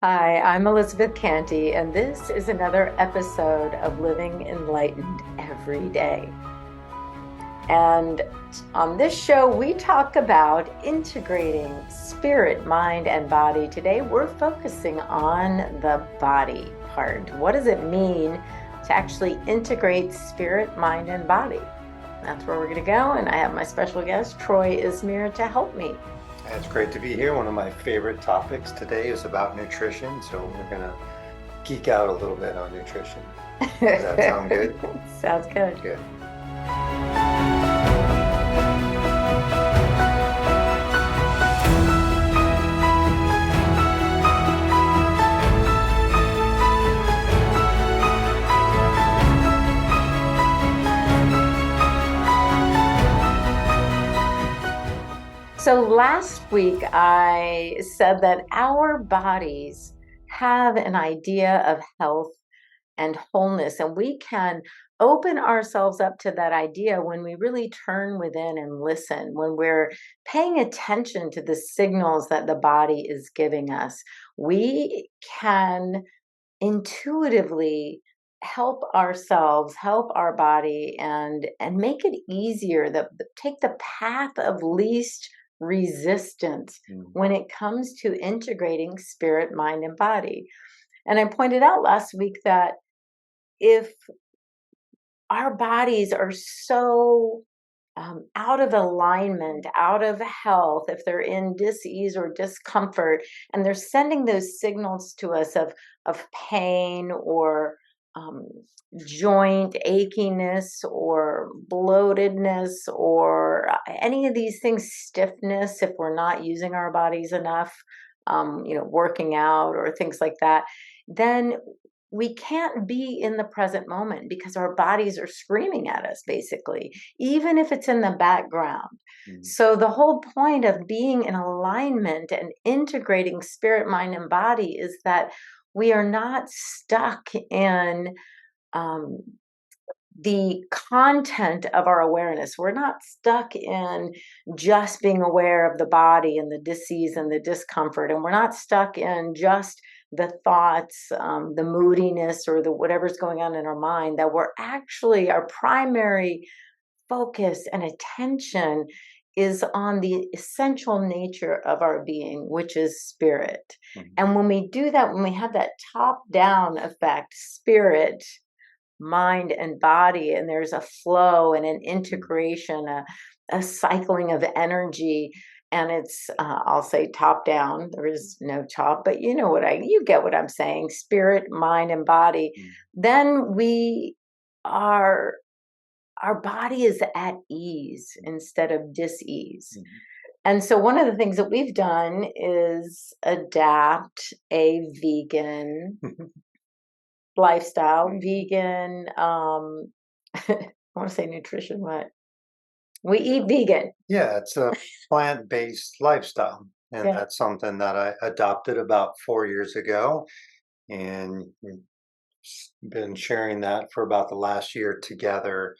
Hi, I'm Elizabeth Cantey, and this is another episode of Living Enlightened Every Day. And on this show, we talk about integrating spirit, mind, and body. Today, we're focusing on the body part. What does it mean to actually integrate spirit, mind, and body? That's where we're going to go. And I have my special guest, Troy Ismir, to help me. It's great to be here. One of my favorite topics today is about nutrition. So we're going to geek out a little bit on nutrition. Does that sound good? Sounds good. Good. So last week I said that our bodies have an idea of health and wholeness, and we can open ourselves up to that idea when we really turn within and listen, when we're paying attention to the signals that the body is giving us. We can intuitively help ourselves, help our body, and make it easier, take the path of least resistance when it comes to integrating spirit, mind, and body. And I pointed out last week that if our bodies are so out of alignment, out of health, if they're in dis-ease or discomfort, and they're sending those signals to us of pain or um, joint achiness or bloatedness or any of these things, stiffness, if we're not using our bodies enough, working out or things like that, then we can't be in the present moment because our bodies are screaming at us, basically, even if it's in the background. So, the whole point of being in alignment and integrating spirit, mind, and body is that we are not stuck in um, the content of our awareness. We're not stuck in just being aware of the body and the disease and the discomfort, and we're not stuck in just the thoughts, the moodiness, or the whatever's going on in our mind. That we're actually, our primary focus and attention is on the essential nature of our being, which is spirit. And when we do that, when we have that top down effect, spirit, mind, and body, and there's a flow and an integration, a cycling of energy, and it's I'll say top down. There is no top, but you get what I'm saying, spirit, mind, and body. Then we are, our body is at ease instead of dis-ease. And so one of the things that we've done is adapt a vegan lifestyle, vegan, I want to say nutrition, what? We eat vegan. Yeah, it's a plant-based lifestyle. And Yeah. that's something that I adopted about 4 years ago. And we've been sharing that for about the last year together.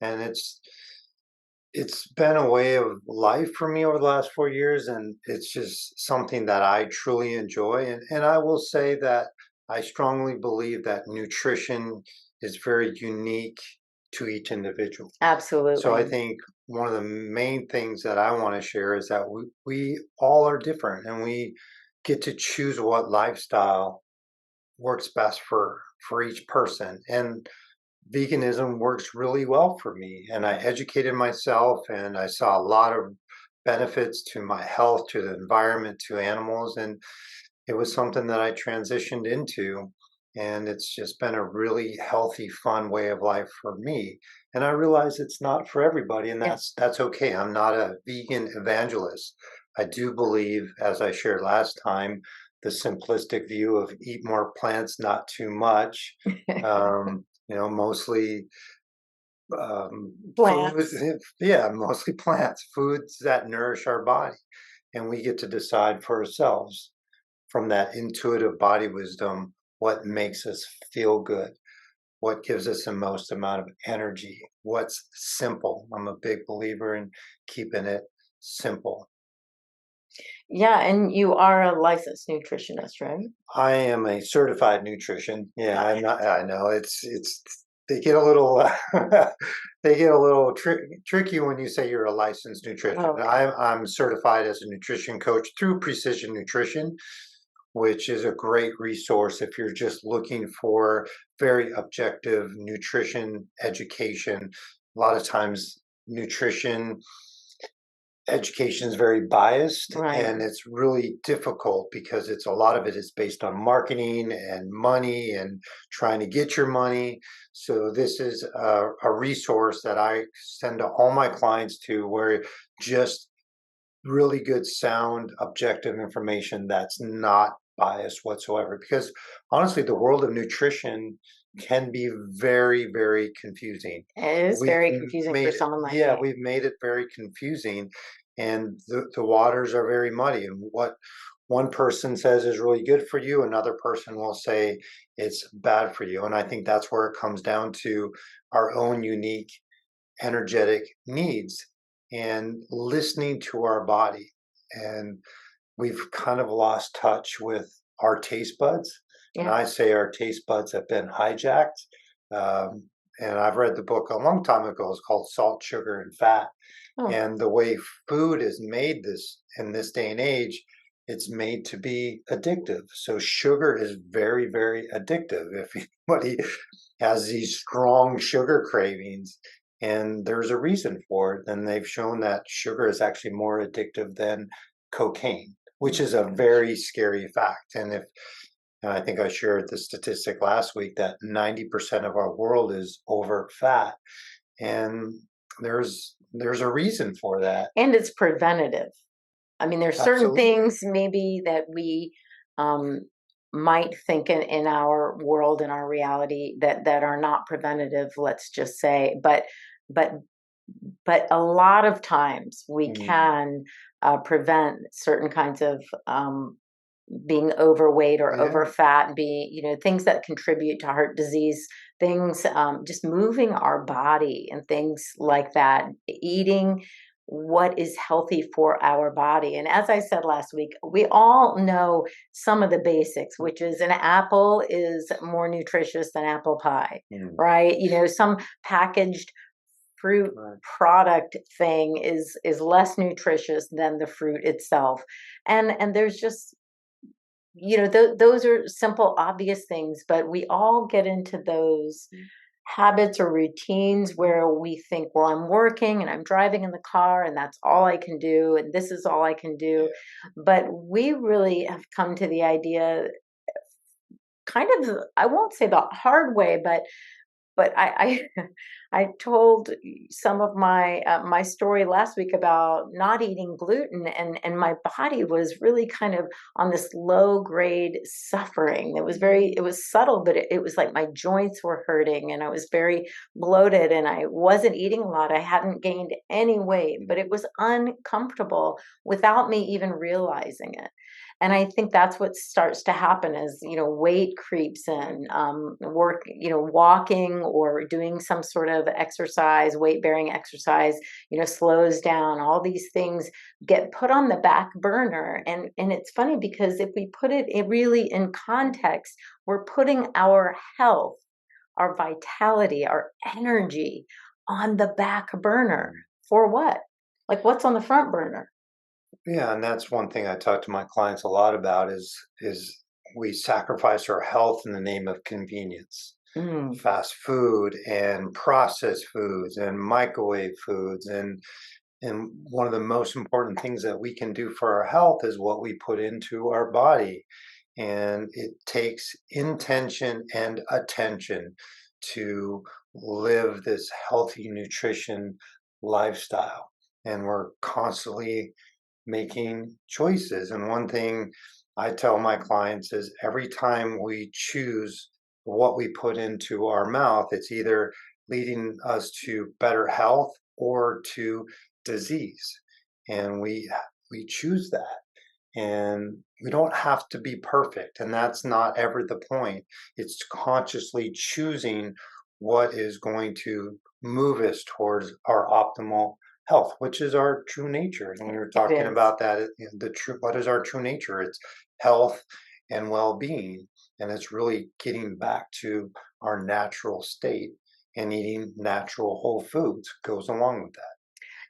And it's been a way of life for me over the last 4 years, and it's just something that I truly enjoy. And I will say that I strongly believe that nutrition is very unique to each individual. Absolutely. So I think one of the main things that I want to share is that we all are different, and we get to choose what lifestyle works best for each person. And veganism works really well for me, and I educated myself, and I saw a lot of benefits to my health, to the environment, to animals, and it was something that I transitioned into, and it's just been a really healthy, fun way of life for me. And I realize it's not for everybody, and that's okay. I'm not a vegan evangelist. I do believe, as I shared last time, the simplistic view of eat more plants, not too much. Mostly Plants. yeah, mostly plants, foods that nourish our body, and we get to decide for ourselves from that intuitive body wisdom what makes us feel good, what gives us the most amount of energy, what's simple. I'm a big believer in keeping it simple. Yeah, and you are a licensed nutritionist, right? I am a certified nutrition. Yeah, Uh, I'm not. I know it's they get a little they get a little tricky when you say you're a licensed nutrition. Okay. I'm certified as a nutrition coach through Precision Nutrition, which is a great resource if you're just looking for very objective nutrition education. A lot of times, nutrition education is very biased, Right. and it's really difficult because it's a lot of it is based on marketing and money and trying to get your money. So this is a resource that I send to all my clients to, where just really good sound objective information that's not biased whatsoever, because honestly the world of nutrition can be very, very confusing. It is We've very confusing for made it, someone like yeah, me. we've made it very confusing, and the waters are very muddy, and what one person says is really good for you, another person will say it's bad for you. And I think that's where it comes down to our own unique energetic needs and listening to our body. And we've kind of lost touch with our taste buds. And Yeah. I say our taste buds have been hijacked. Um, and I've read the book a long time ago. It's called Salt, Sugar, and Fat. Oh, And the way food is made this in this day and age, it's made to be addictive. So sugar is very, very addictive. If anybody has these strong sugar cravings, and there's a reason for it, then they've shown that sugar is actually more addictive than cocaine, which is a very scary fact. And I think I shared the statistic last week that 90% of our world is over fat, and there's a reason for that. and it's preventative. I mean, there's certain Absolutely. things maybe that we um, might think in our world, in our reality, that are not preventative. Let's just say, but but a lot of times we Mhm. can prevent certain kinds of being overweight or Yeah. over fat, and be, things that contribute to heart disease, things, just moving our body and things like that, eating what is healthy for our body. And as I said last week, we all know some of the basics, which is an apple is more nutritious than apple pie, Mhm. right? Some packaged fruit Right. product thing is less nutritious than the fruit itself. And there's just, those are simple, obvious things, but we all get into those habits or routines where we think, well, I'm working and I'm driving in the car and that's all I can do. And this is all I can do. But we really have come to the idea, kind of, I won't say the hard way, but I told some of my story last week about not eating gluten, and my body was really kind of on this low grade suffering. It was subtle, but it was like my joints were hurting, and I was very bloated, and I wasn't eating a lot. I hadn't gained any weight, but it was uncomfortable without me even realizing it. And I think that's what starts to happen as, weight creeps in, walking or doing some sort of exercise, weight bearing exercise, slows down. All these things get put on the back burner. And it's funny because if we put it really in context, we're putting our health, our vitality, our energy on the back burner. For what? Like, what's on the front burner? Yeah, and that's one thing I talk to my clients a lot about is we sacrifice our health in the name of convenience. Mm, Fast food and processed foods and microwave foods, and one of the most important things that we can do for our health is what we put into our body. And it takes intention and attention to live this healthy nutrition lifestyle. And we're constantly making choices. And one thing I tell my clients is every time we choose what we put into our mouth, it's either leading us to better health or to disease. And we choose that. And we don't have to be perfect. And that's not ever the point. It's consciously choosing what is going to move us towards our optimal health, which is our true nature. And we were It talking is. about that. The true, what is our true nature? It's health and well-being, and it's really getting back to our natural state. And eating natural whole foods goes along with that.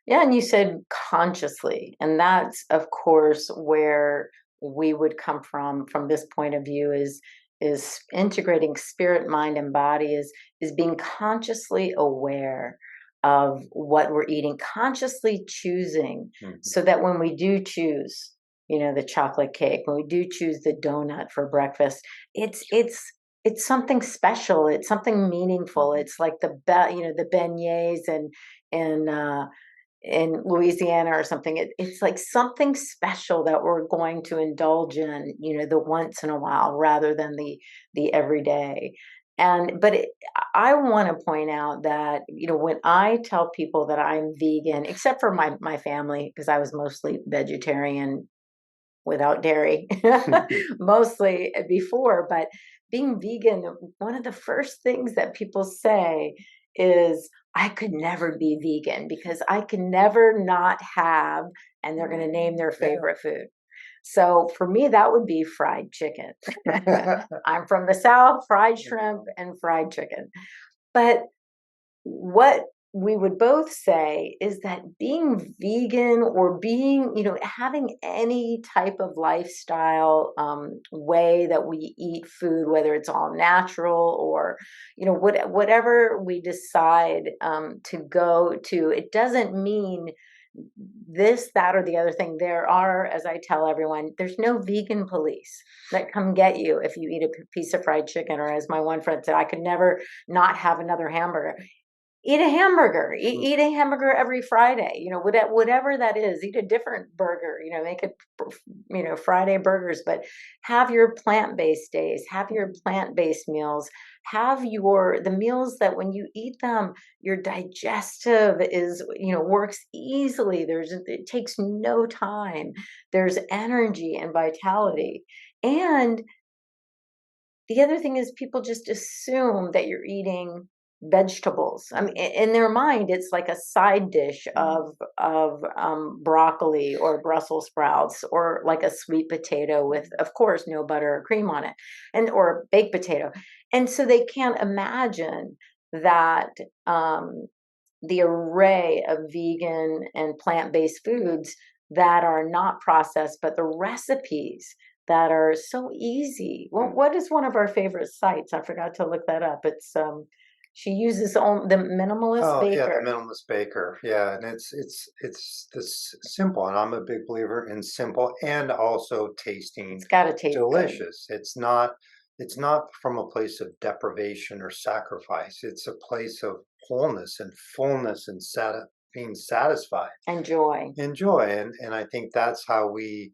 Yeah, and you said consciously, and that's of course where we would come from this point of view is integrating spirit, mind, and body is being consciously aware of what we're eating, consciously choosing, Mhm. so that when we do choose, the chocolate cake, when we do choose the donut for breakfast, it's something special. It's something meaningful. Mhm. It's like the beignets and in Louisiana or something. It's like something special that we're going to indulge in, the once in a while rather than the everyday. And but I want to point out that when I tell people that I'm vegan, except for my family, because I was mostly vegetarian without dairy, mostly before, but being vegan, one of the first things that people say is, I could never be vegan because I can never not have, and they're going to name their Yeah. favorite food. So for me, that would be fried chicken. I'm from the South, fried shrimp and fried chicken. But what we would both say is that being vegan or being, having any type of lifestyle way that we eat food, whether it's all natural or, whatever we decide to go to, it doesn't mean this, that, or the other thing. There are, as I tell everyone, there's no vegan police that come get you if you eat a piece of fried chicken, or as my one friend said, I could never not have another hamburger. Eat a hamburger. Eat a hamburger every Friday. Whatever that is. Eat a different burger. Make it, Friday burgers. But have your plant-based days. Have your plant-based meals. Have the meals that when you eat them, your digestive works easily. It takes no time. There's energy and vitality. And the other thing is people just assume that you're eating vegetables. I mean, in their mind, it's like a side dish of broccoli or Brussels sprouts or like a sweet potato with, of course, no butter or cream on it, and or baked potato. And so they can't imagine that the array of vegan and plant-based foods that are not processed, but the recipes that are so easy. Well, Mm. what is one of our favorite sites? I forgot to look that up. It's she uses the Minimalist Oh yeah, the Baker. minimalist baker. Yeah, and it's this simple, and I'm a big believer in simple and also tasting It's got to taste good. delicious. It's not from a place of deprivation or sacrifice. It's a place of wholeness and fullness and being satisfied. Enjoy. Enjoy, and I think that's how we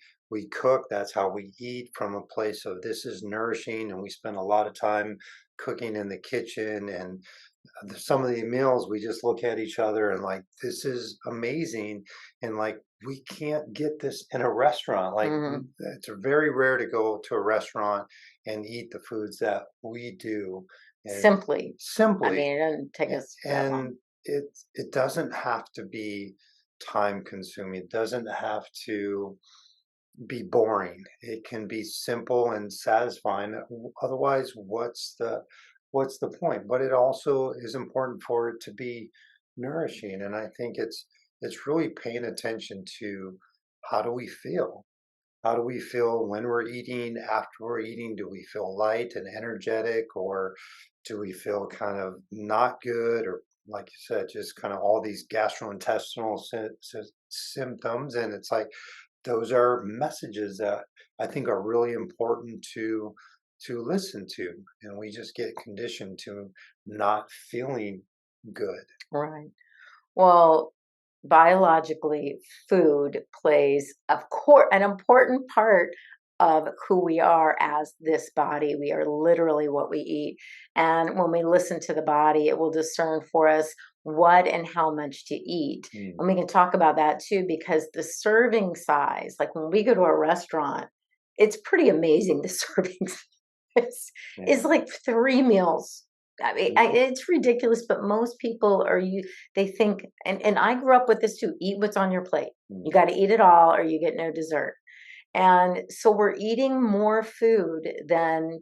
cook, that's how we eat, from a place of this is nourishing, and we spend a lot of time cooking in the kitchen. And some of the meals, we just look at each other and like, this is amazing, and like, we can't get this in a restaurant. Like, Hmm. it's very rare to go to a restaurant and eat the foods that we do, and Simply. I simply. mean, it doesn't take us that long. And it doesn't have to be time consuming. It doesn't have to be boring. It can be simple and satisfying. Otherwise, what's the point? But it also is important for it to be nourishing. And I think it's really paying attention to, how do we feel? How do we feel when we're eating, after we're eating? Do we feel light and energetic, or do we feel kind of not good, or like you said, just kind of all these gastrointestinal symptoms? And it's like, those are messages that I think are really important to listen to, and we just get conditioned to not feeling good. Right. Well, biologically, food plays, of course, an important part of who we are as this body. We are literally what we eat. And when we listen to the body, it will discern for us what and how much to eat. Mm, And we can talk about that too, because the serving size, like when we go to a restaurant, it's pretty amazing. The serving size is yeah. like three meals. I mean, it's ridiculous, but most people they think, and I grew up with this too, eat what's on your plate. You got to eat it all or you get no dessert. And so we're eating more food than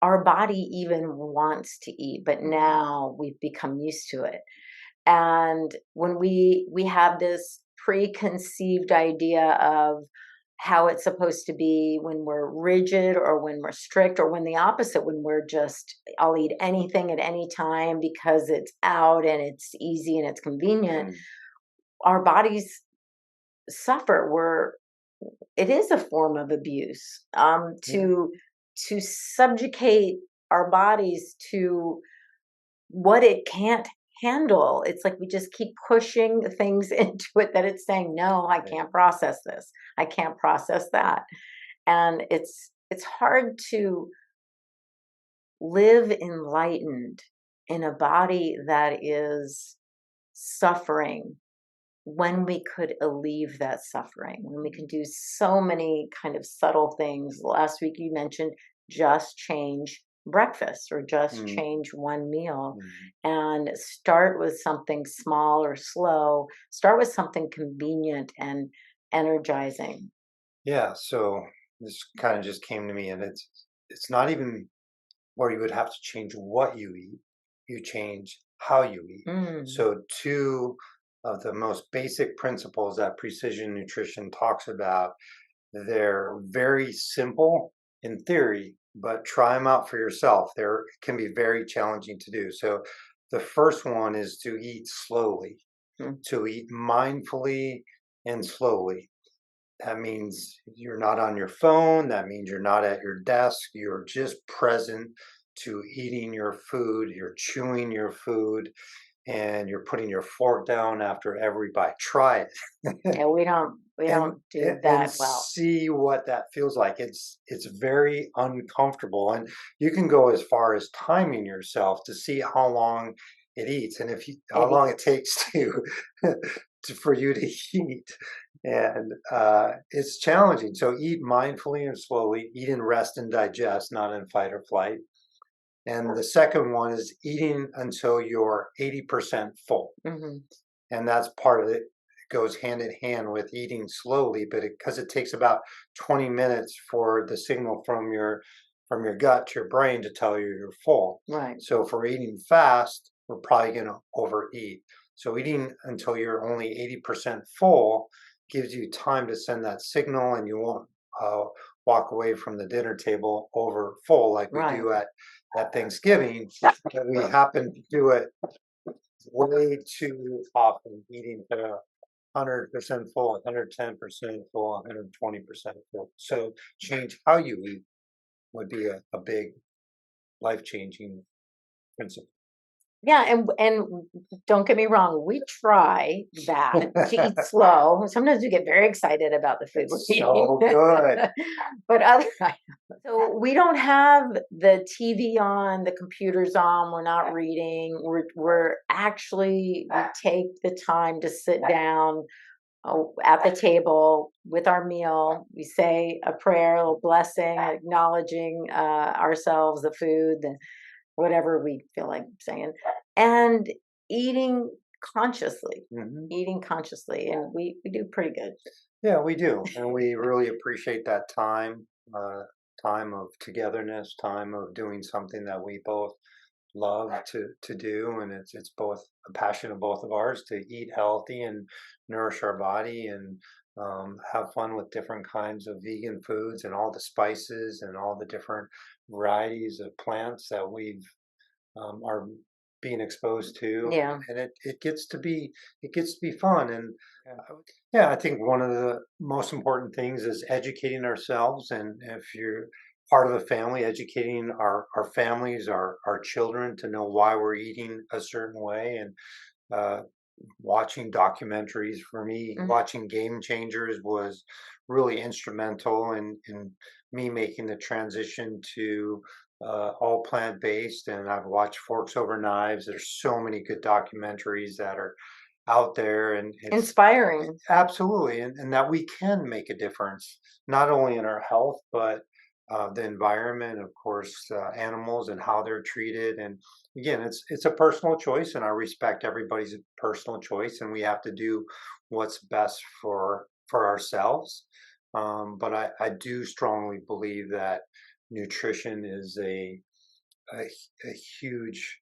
our body even wants to eat, but now we've become used to it. And when we have this preconceived idea of how it's supposed to be when we're rigid or when we're strict or when the opposite, when we're just, I'll eat anything at any time because it's out and it's easy and it's convenient, our bodies suffer. It is a form of abuse, to subjugate our bodies to what it can't handle. It's like we just keep pushing things into it that it's saying, no, I can't process this. I can't process that. And it's hard to live enlightened in a body that is suffering when we could alleviate that suffering, when we can do so many kind of subtle things. Last week you mentioned just change breakfast or just change one meal and start with something small or slow, start with something convenient and energizing. Yeah, so this kind of just came to me, and it's not even where you would have to change what you eat, you change how you eat. So two of the most basic principles that precision nutrition talks about, they're very simple in theory, but try them out for yourself. They can be very challenging to do. So the first one is to eat slowly, to eat mindfully and slowly. That means you're not on your phone. That means you're not at your desk. You're just present to eating your food. You're chewing your food and you're putting your fork down after every bite. Try it. Yeah, we don't do that well. See what that feels like. It's very uncomfortable, and you can go as far as timing yourself to see how long it eats, and how long it takes for you to eat. And it's challenging. So eat mindfully and slowly. Eat in rest and digest, not in fight or flight. And the second one is eating until you're 80% full. And that's part of it. It goes hand in hand with eating slowly, but because it takes about 20 minutes for the signal from your gut to your brain to tell you you're full. Right. So if we're eating fast, we're probably going to overeat. So eating until you're only 80% full gives you time to send that signal, and you won't walk away from the dinner table over full like we do at Thanksgiving. But we happen to do it way too often, eating to 100% full, 110% full, 120% full. So change how you eat would be a big life-changing principle. Yeah, and don't get me wrong, we try that to eat slow. Sometimes we get very excited about the food we're So eating. good. But so we don't have the TV on, the computer's on, we're not reading. We take the time to sit down at the table with our meal. We say a prayer, a little blessing, acknowledging ourselves, the food, whatever we feel like saying, and eating consciously, and we do pretty good. Yeah, we do, and we really appreciate that time of togetherness, time of doing something that we both love to do, and it's both a passion of both of ours to eat healthy and nourish our body, and have fun with different kinds of vegan foods and all the spices and all the different varieties of plants that we've are being exposed to. Yeah. And it gets to be fun. And yeah, I think one of the most important things is educating ourselves, and if you're part of a family, educating our families, our children, to know why we're eating a certain way. And watching documentaries, for me, watching Game Changers was really instrumental in me making the transition to all plant-based. And I've watched Forks Over Knives. There's so many good documentaries that are out there, and it's Inspiring. absolutely, and that we can make a difference, not only in our health, but the environment, of course, animals and how they're treated. And again, it's a personal choice, and I respect everybody's personal choice, and we have to do what's best for ourselves. But I do strongly believe that nutrition is a, a huge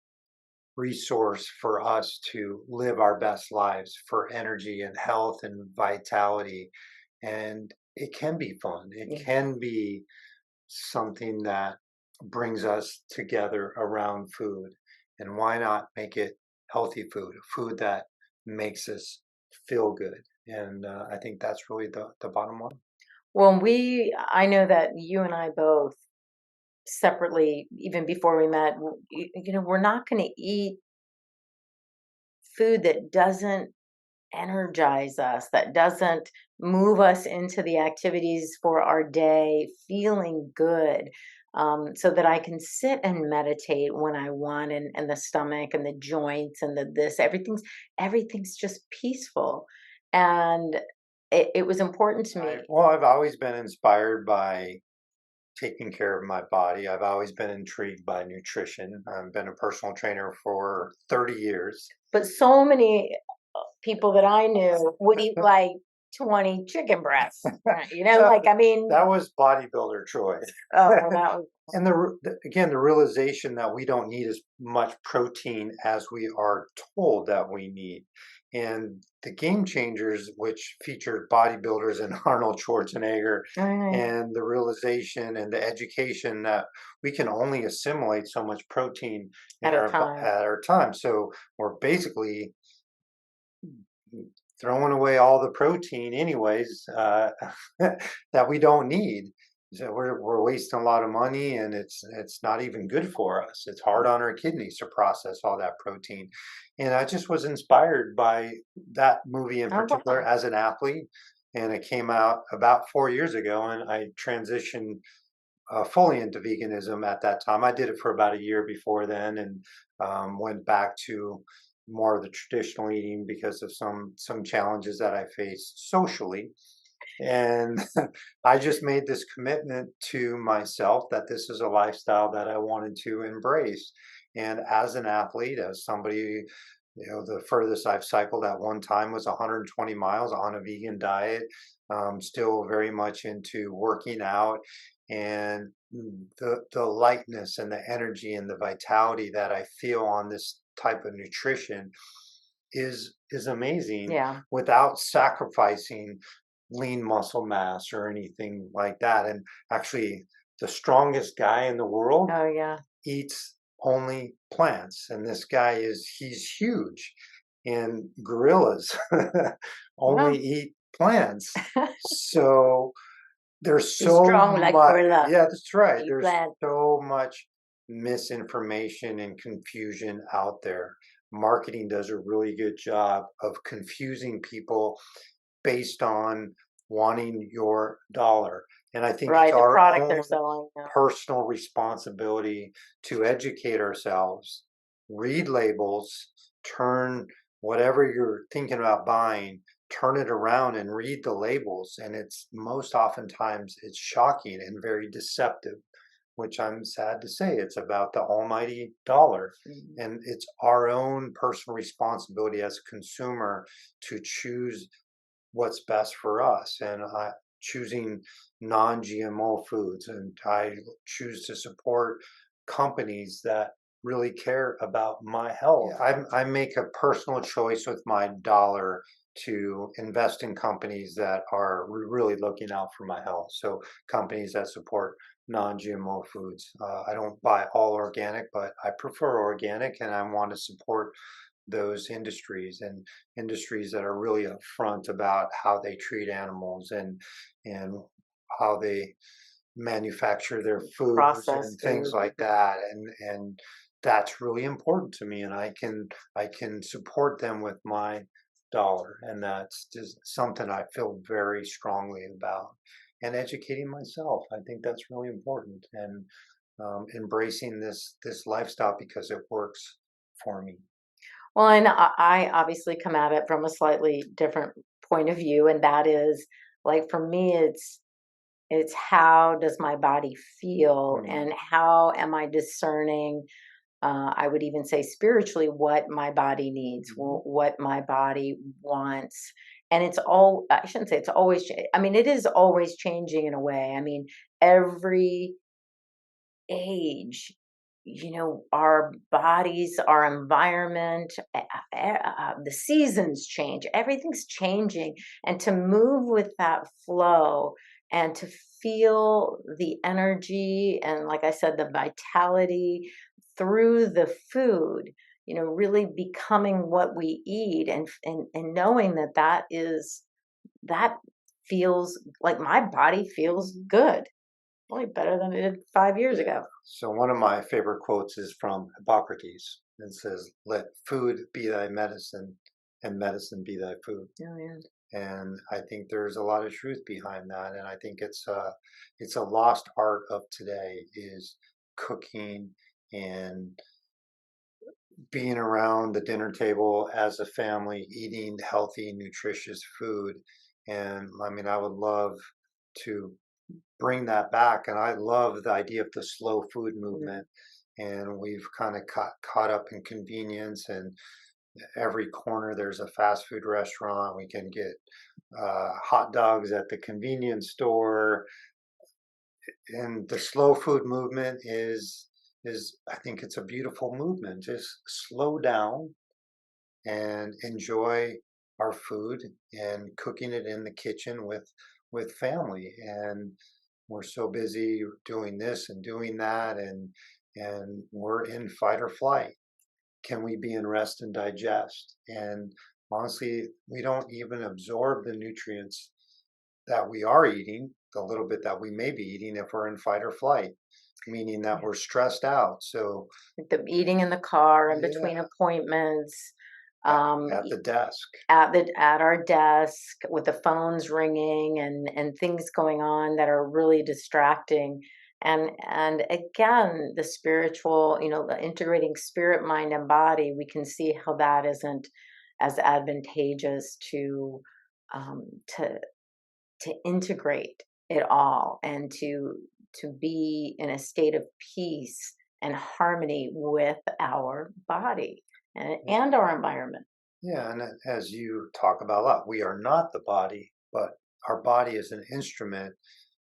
resource for us to live our best lives for energy and health and vitality. And it can be fun. It Yeah. can be something that brings us together around food. And why not make it healthy food, food that makes us feel good? And I think that's really the bottom line. Well, I know that you and I both separately, even before we met, we're not going to eat food that doesn't energize us, that doesn't move us into the activities for our day, feeling good. So that I can sit and meditate when I want, and the stomach and the joints and the this, everything's just peaceful. And it was important to me. Well, I've always been inspired by taking care of my body. I've always been intrigued by nutrition. I've been a personal trainer for 30 years. But so many people that I knew would eat like 20 chicken breasts. Like, I mean, That was bodybuilder choice. oh, that was, And again, the realization that we don't need as much protein as we are told that we need. And the Game Changers, which featured bodybuilders and Arnold Schwarzenegger, right, and the realization and the education that we can only assimilate so much protein at a time. at our time. So we're basically throwing away all the protein anyways, that we don't need. So we're wasting a lot of money, and it's not even good for us. It's hard on our kidneys to process all that protein. And I just was inspired by that movie in Oh, particular wow. as an athlete. And it came out about 4 years ago, and I transitioned fully into veganism at that time. I did it for about a year before then, and went back to more of the traditional eating because of some challenges that I faced socially. And I just made this commitment to myself that this is a lifestyle that I wanted to embrace. And as an athlete, as somebody, the furthest I've cycled at one time was 120 miles on a vegan diet. Still very much into working out, and the lightness and the energy and the vitality that I feel on this type of nutrition is amazing Yeah. without sacrificing lean muscle mass or anything like that. And actually, the strongest guy in the world Oh, yeah. eats only plants, and this guy he's huge. And gorillas only Well, eat plants. So there's be so strong like much, gorilla. yeah, that's right. Eat There's plant. so much misinformation and confusion out there. Marketing does a really good job of confusing people based on wanting your dollar. And I think it's Right, the our product they're own selling. Yeah. personal responsibility to educate ourselves, read labels, turn whatever you're thinking about buying, turn it around and read the labels. And it's most oftentimes it's shocking and very deceptive, which I'm sad to say. It's about the almighty dollar. Mhm. And it's our own personal responsibility as a consumer to choose what's best for us. And choosing non-GMO foods, and I choose to support companies that really care about my health. Yeah, I make a personal choice with my dollar to invest in companies that are really looking out for my health. So companies that support non-GMO foods. I don't buy all organic, but I prefer organic, and I want to support those industries, and industries that are really upfront about how they treat animals, and how they manufacture their foods and Processed things food. like that. And that's really important to me, and I can support them with my dollar. And that's just something I feel very strongly about. And educating myself, I think that's really important. And embracing this lifestyle because it works for me. Well, and I obviously come at it from a slightly different point of view, and that is like for me, It's how does my body feel, and how am I discerning, I would even say spiritually, what my body needs, what my body wants. And it's all, I shouldn't say it's always, I mean, it is always changing in a way. I mean, every age, our bodies, our environment, the seasons change, everything's changing. And to move with that flow and to feel the energy and, like I said, the vitality through the food, really becoming what we eat, and knowing that feels like my body feels good, probably better than it did 5 years ago. So one of my favorite quotes is from Hippocrates. It says, "Let food be thy medicine, and medicine be thy food." Oh, yeah. And I think there's a lot of truth behind that. And I think it's a lost art of today, is cooking and being around the dinner table as a family, eating healthy, nutritious food. And I mean, I would love to bring that back. And I love the idea of the slow food movement. And we've kind of caught up in convenience, and every corner there's a fast food restaurant. We can get hot dogs at the convenience store. And the slow food movement is I think it's a beautiful movement. Just slow down and enjoy our food, and cooking it in the kitchen with family. And we're so busy doing this and doing that, and we're in fight or flight. Can we be in rest and digest? And honestly, we don't even absorb the nutrients that we are eating, the little bit that we may be eating, if we're in fight or flight, meaning that we're stressed out. So Like the eating in the car in between yeah, appointments, at the desk. at our desk with the phones ringing, and things going on that are really distracting. And again, the spiritual, the integrating spirit, mind, and body, we can see how that isn't as advantageous um, to to integrate it all, and to be in a state of peace and harmony with our body and our environment. Yeah, and as you talk about a lot, we are not the body, but our body is an instrument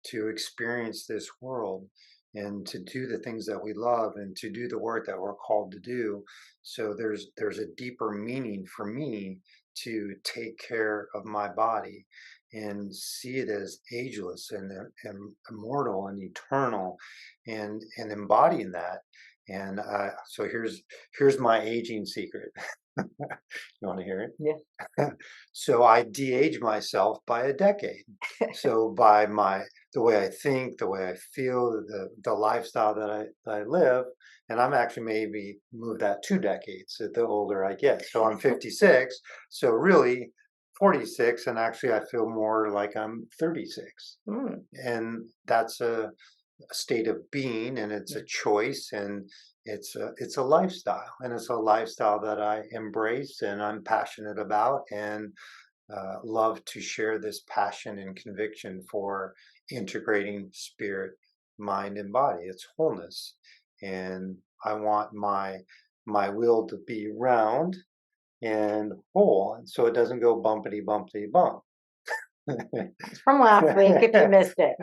to experience this world, and to do the things that we love, and to do the work that we're called to do. So there's a deeper meaning for me to take care of my body and see it as ageless and immortal and eternal, and embodying that. And so here's my aging secret. You want to hear it? Yeah. So I de-age myself by a decade. So by the way I think, the way I feel, the lifestyle that I live, and I'm actually maybe move that 2 decades the older I get. So I'm 56, so really 46, and actually I feel more like I'm 36. Mm. And that's a state of being, and it's a choice, and it's a lifestyle, and it's a lifestyle that I embrace and I'm passionate about, and love to share this passion and conviction for integrating spirit, mind, and body. It's wholeness, and I want my will to be round and whole, and so it doesn't go bumpity bumpity bump. It's from last week if you missed it.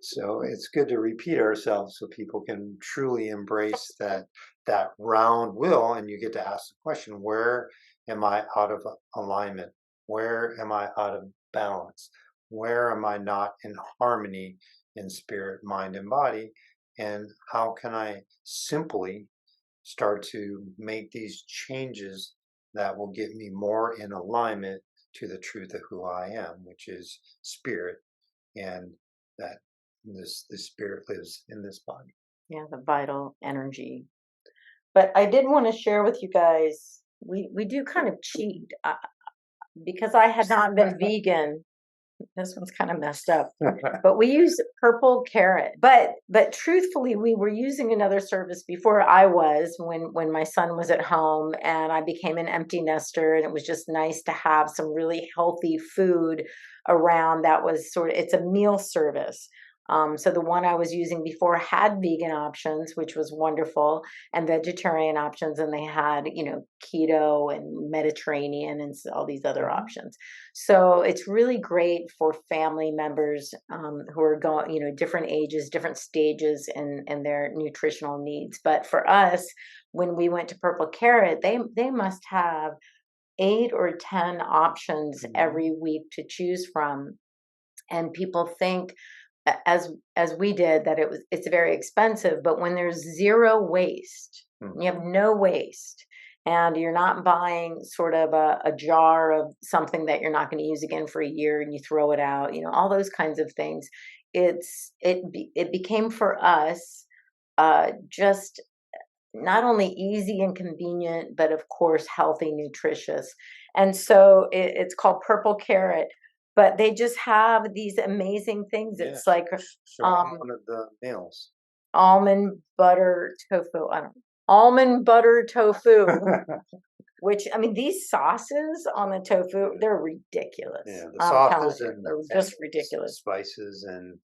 So it's good to repeat ourselves so people can truly embrace that round will, and you get to ask the question, where am I out of alignment? Where am I out of balance? Where am I not in harmony in spirit, mind, and body? And how can I simply start to make these changes that will get me more in alignment to the truth of who I am, which is spirit, and that the spirit lives in this body. Yeah, the vital energy. But I did want to share with you guys, we do kind of cheat, because I had not been vegan. This one's kind of messed up. But we use purple carrot. But truthfully, we were using another service before I was, when my son was at home and I became an empty nester, and it was just nice to have some really healthy food around. That was it's a meal service. So the one I was using before had vegan options, which was wonderful, and vegetarian options, and they had, keto and Mediterranean and all these other options. So it's really great for family members who are going, different ages, different stages in their nutritional needs. But for us, when we went to Purple Carrot, they must have 8 or 10 options every week to choose from. And people think, as we did, that it's very expensive, but when there's zero waste, you have no waste, and you're not buying sort of a jar of something that you're not going to use again for a year and you throw it out, all those kinds of things. It became for us just not only easy and convenient, but of course healthy, nutritious. And so it's called Purple Carrot, but they just have these amazing things. Yeah. It's like Show 'em one of the meals. almond butter tofu. I don't know. Almond butter tofu, which, I mean, these sauces on the tofu, they're ridiculous. Yeah, the I'm telling sauces you, and they're just ridiculous. spices, and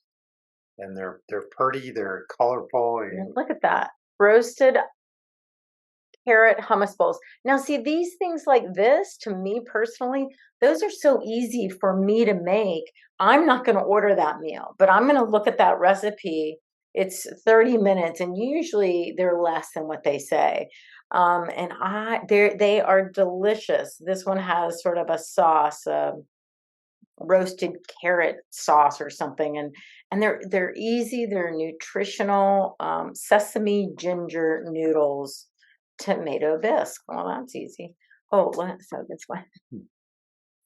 they're pretty, they're colorful. Look at that. Roasted carrot hummus bowls. Now, see, these things like this, to me personally, those are so easy for me to make. I'm not going to order that meal, but I'm going to look at that recipe. It's 30 minutes, and usually they're less than what they say. And they are delicious. This one has sort of a sauce, roasted carrot sauce or something, and they're easy. They're nutritional. Sesame ginger noodles, tomato bisque. Well, that's easy. Oh, so this one.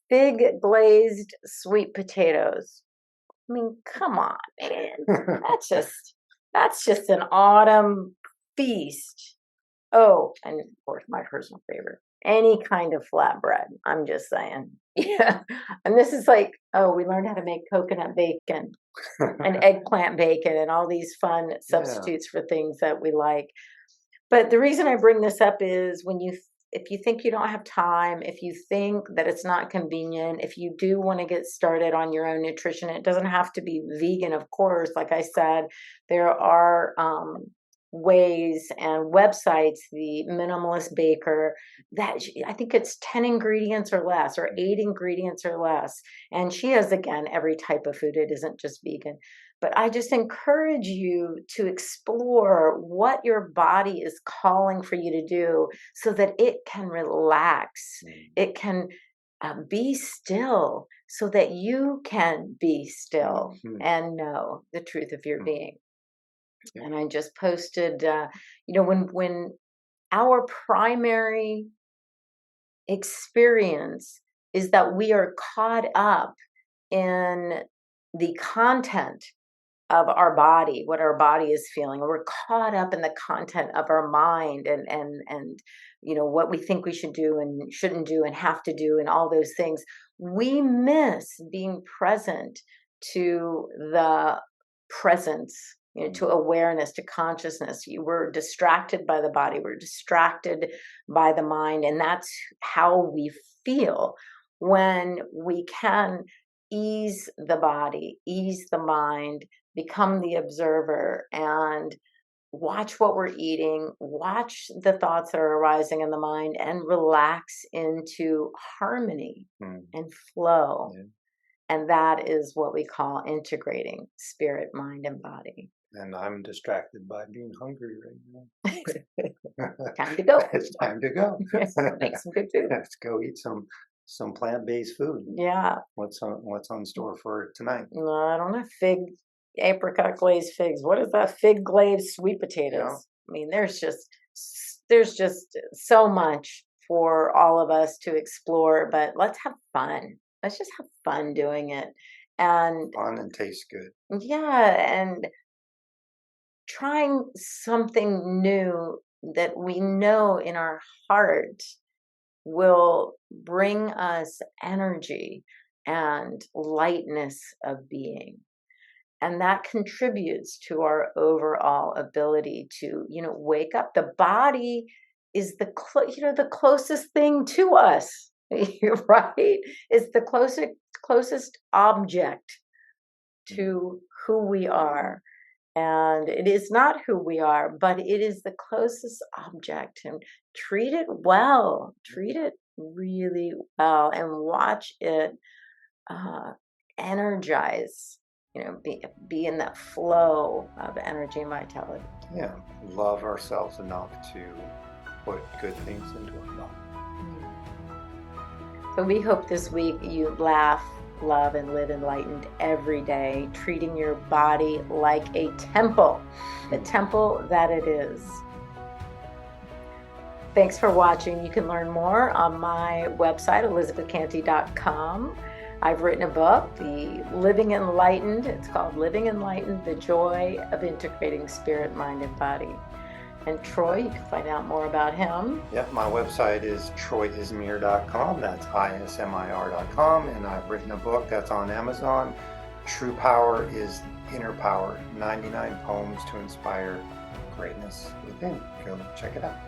Fig glazed sweet potatoes. I mean, come on, man. That's just an autumn feast. Oh, and of course, my personal favorite, any kind of flatbread. I'm just saying. Yeah. And this is like, oh, we learned how to make coconut bacon and eggplant bacon and all these fun substitutes for things that we like. But the reason I bring this up is if you think you don't have time, if you think that it's not convenient, if you do want to get started on your own nutrition, it doesn't have to be vegan, of course. Like I said, there are ways and websites, the Minimalist Baker, that I think it's 10 ingredients or less, or 8 ingredients or less. And she has, again, every type of food. It isn't just vegan. But I just encourage you to explore what your body is calling for you to do, so that it can relax. It can be still, so that you can be still and know the truth of your being. And I just posted, when our primary experience is that we are caught up in the content of our body, what our body is feeling. We're caught up in the content of our mind, and what we think we should do and shouldn't do and have to do and all those things. We miss being present to the presence, to awareness, to consciousness. We're distracted by the body, we're distracted by the mind, and that's how we feel. When we can ease the body, ease the mind, become the observer, and watch what we're eating, watch the thoughts that are arising in the mind, and relax into harmony and flow. And that is what we call integrating spirit, mind, and body. And I'm distracted by being hungry right now. Time to go. It's time to go. Make some good food. Let's go eat some plant-based food. Yeah. What's on store for tonight? No, I don't know. Apricot glazed figs. What is that? Fig glazed sweet potatoes. Yeah. I mean, there's just so much for all of us to explore, but let's have fun. Let's just have fun doing it. And fun and taste good. Yeah, and trying something new that we know in our heart will bring us energy. and lightness of being. And that contributes to our overall ability to, wake up. The body is the closest thing to us, right? It's the closest object to who we are. And it is not who we are, but it is the closest object. And treat it well, treat it really well, and watch it energize, be in that flow of energy and vitality. Yeah, love ourselves enough to put good things into our life. So we hope this week you laugh, love, and live enlightened every day, treating your body like a temple, the temple that it is. Thanks for watching. You can learn more on my website, elizabethcantey.com. I've written a book, The Living Enlightened. It's called Living Enlightened, The Joy of Integrating Spirit, Mind, and Body. And Troy, you can find out more about him. Yep, my website is troyismir.com. That's ISMIR.com. And I've written a book that's on Amazon. True Power is Inner Power, 99 Poems to Inspire Greatness Within. Go check it out.